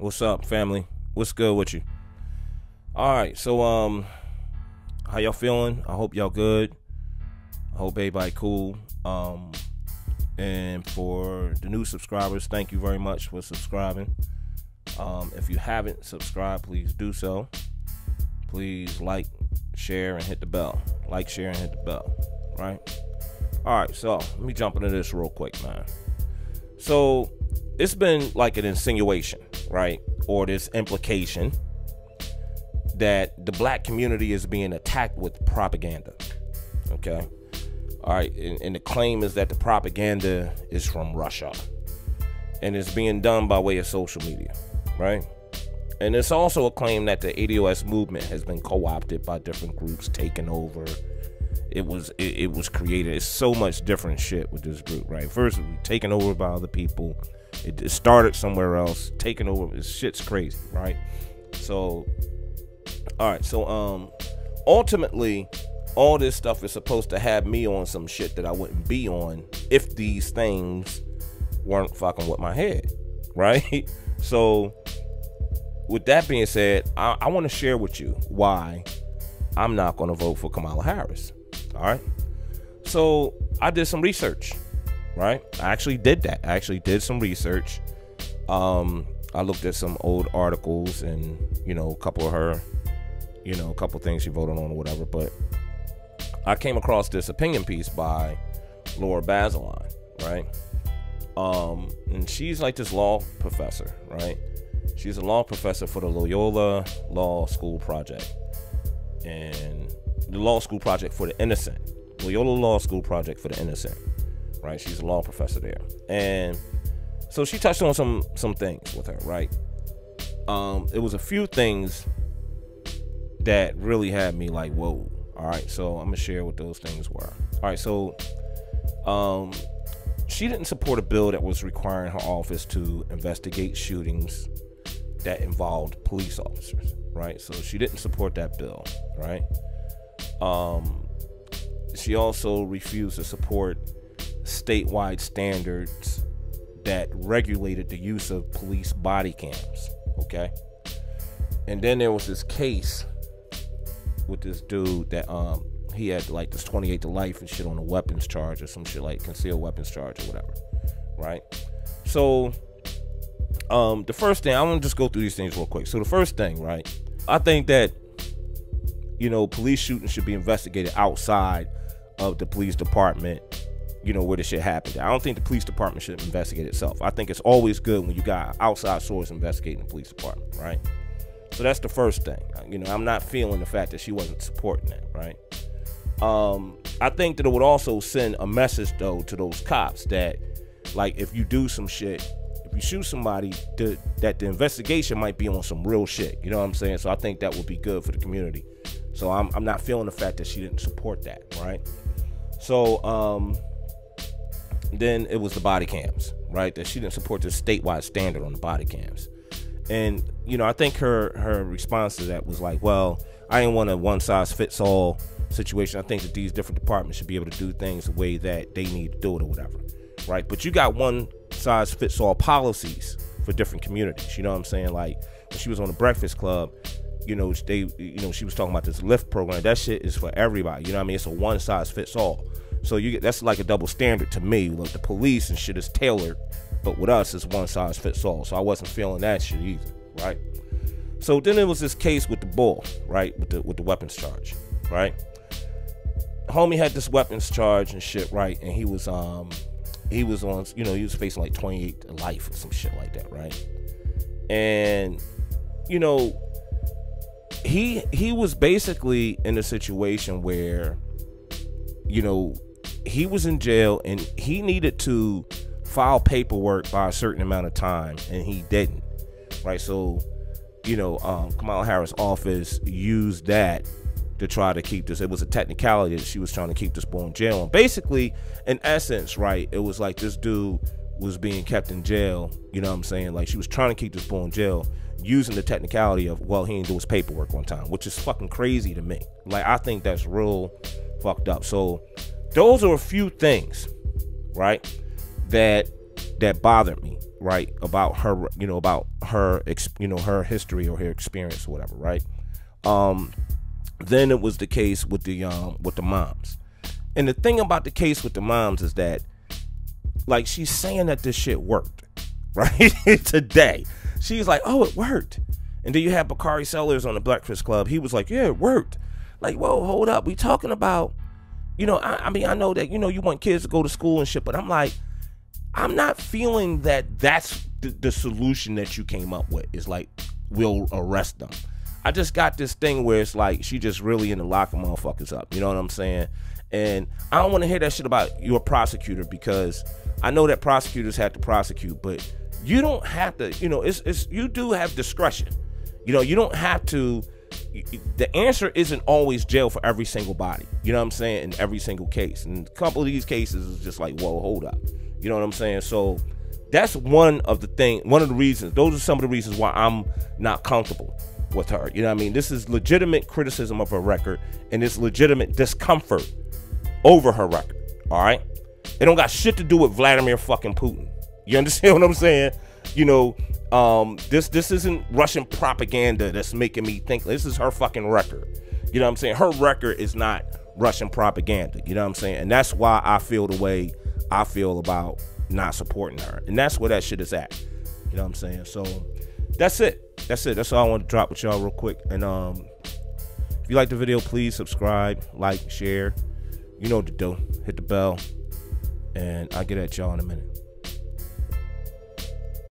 What's up, family? What's good with you? All right, so how y'all feeling? I hope y'all good. I hope everybody cool. And for the new subscribers, thank you very much for subscribing. If you haven't subscribed, please do so. Please like, share, and hit the bell. Like, share, and hit the bell. Right? All right, so let me jump into this real quick, man. So it's been like an insinuation, right? Or this implication that the black community is being attacked with propaganda. Okay? All right, and the claim is that the propaganda is from Russia. And it's being done by way of social media, right? And it's also a claim that the ADOS movement has been co-opted by different groups, taken over. It was created. It's so much different shit with this group, right? First, it was taken over by other people. It started somewhere else, taken over. This shit's crazy, right? So, all right. So, ultimately, all this stuff is supposed to have me on some shit that I wouldn't be on if these things weren't fucking with my head, right? So, with that being said, I want to share with you why I'm not going to vote for Kamala Harris. All right. So I did some research, right? I actually did that. I actually did some research. I looked at some old articles and, a couple of her, a couple of things she voted on or whatever. But I came across this opinion piece by Laura Baseline, right? And she's like this law professor, right? She's a law professor for the Loyola Law School Project. And the law school project for the innocent. Loyola Law School Project for the innocent. Right? She's a law professor there. And so she touched on some things with her, right? It was a few things that really had me like, whoa. All right, so I'm gonna share what those things were. All right, so she didn't support a bill that was requiring her office to investigate shootings that involved police officers, right? So she didn't support that bill, right? She also refused to support statewide standards that regulated the use of police body cams, okay? And then there was this case with this dude that he had like this 28 to life and shit on a weapons charge or some shit, like concealed weapons charge or whatever, right? So the first thing, I want to just go through these things real quick. So the first thing, right? I think that, police shootings should be investigated outside of the police department, where the shit happened. I don't think the police department should investigate itself. I think it's always good when you got an outside source investigating the police department, right? So that's the first thing. I'm not feeling the fact that she wasn't supporting that, right? I think that it would also send a message, though, to those cops that, like, if you do some shit, if you shoot somebody, that the investigation might be on some real shit. You know what I'm saying? So I think that would be good for the community. So I'm not feeling the fact that she didn't support that, right? So then it was the body cams, right? That she didn't support the statewide standard on the body cams. And, I think her response to that was like, well, I didn't want a one-size-fits-all situation. I think that these different departments should be able to do things the way that they need to do it or whatever, right? But you got one-size-fits-all policies for different communities. You know what I'm saying? Like, when she was on the Breakfast Club, she was talking about this Lyft program. That shit is for everybody. You know what I mean? It's a one-size-fits-all. So that's like a double standard to me. Like the police and shit is tailored, but with us, it's one-size-fits-all. So I wasn't feeling that shit either, right? So then there was this case with the bull, right? With the weapons charge, right? Homie had this weapons charge and shit, right? And he was on, he was facing like 28 to life or some shit like that, right? And he was basically in a situation where, he was in jail and he needed to file paperwork by a certain amount of time and he didn't, right? So, Kamala Harris' office used that to try to keep this. It was a technicality that she was trying to keep this boy in jail. And basically, in essence, right, it was like this dude was being kept in jail, you know what I'm saying? Like she was trying to keep this boy in jail using the technicality of, well, he didn't do his paperwork on time, which is fucking crazy to me. Like, I think that's real fucked up. So those are a few things, right, that bothered me, right, about her, about her, her history or her experience or whatever, right? Then it was the case with the moms. And the thing about the case with the moms is that, like, she's saying that this shit worked, right? Today. She's like, oh, it worked. And then you have Bakari Sellers on the Breakfast Club. He was like, yeah, it worked. Like, whoa, hold up. We talking about, I mean, I know that, you want kids to go to school and shit, but I'm like, I'm not feeling that that's the solution that you came up with is like, we'll arrest them. I just got this thing where it's like, she just really into locking motherfuckers up. You know what I'm saying? And I don't want to hear that shit about your prosecutor, because I know that prosecutors have to prosecute, but you don't have to, you do have discretion. You don't have to, the answer isn't always jail for every single body. You know what I'm saying? In every single case. And a couple of these cases is just like, whoa, hold up. You know what I'm saying? So that's one of the reasons, those are some of the reasons why I'm not comfortable with her. You know what I mean? This is legitimate criticism of her record, and it's legitimate discomfort over her record. All right? It don't got shit to do with Vladimir fucking Putin. You understand what I'm saying? This isn't Russian propaganda that's making me think. This is her fucking record. You know what I'm saying? Her record is not Russian propaganda. You know what I'm saying? And that's why I feel the way I feel about not supporting her. And that's where that shit is at. You know what I'm saying? So that's it. That's all I want to drop with y'all real quick. And if you like the video, please subscribe, like, share. You know what to do. Hit the bell. And I'll get at y'all in a minute.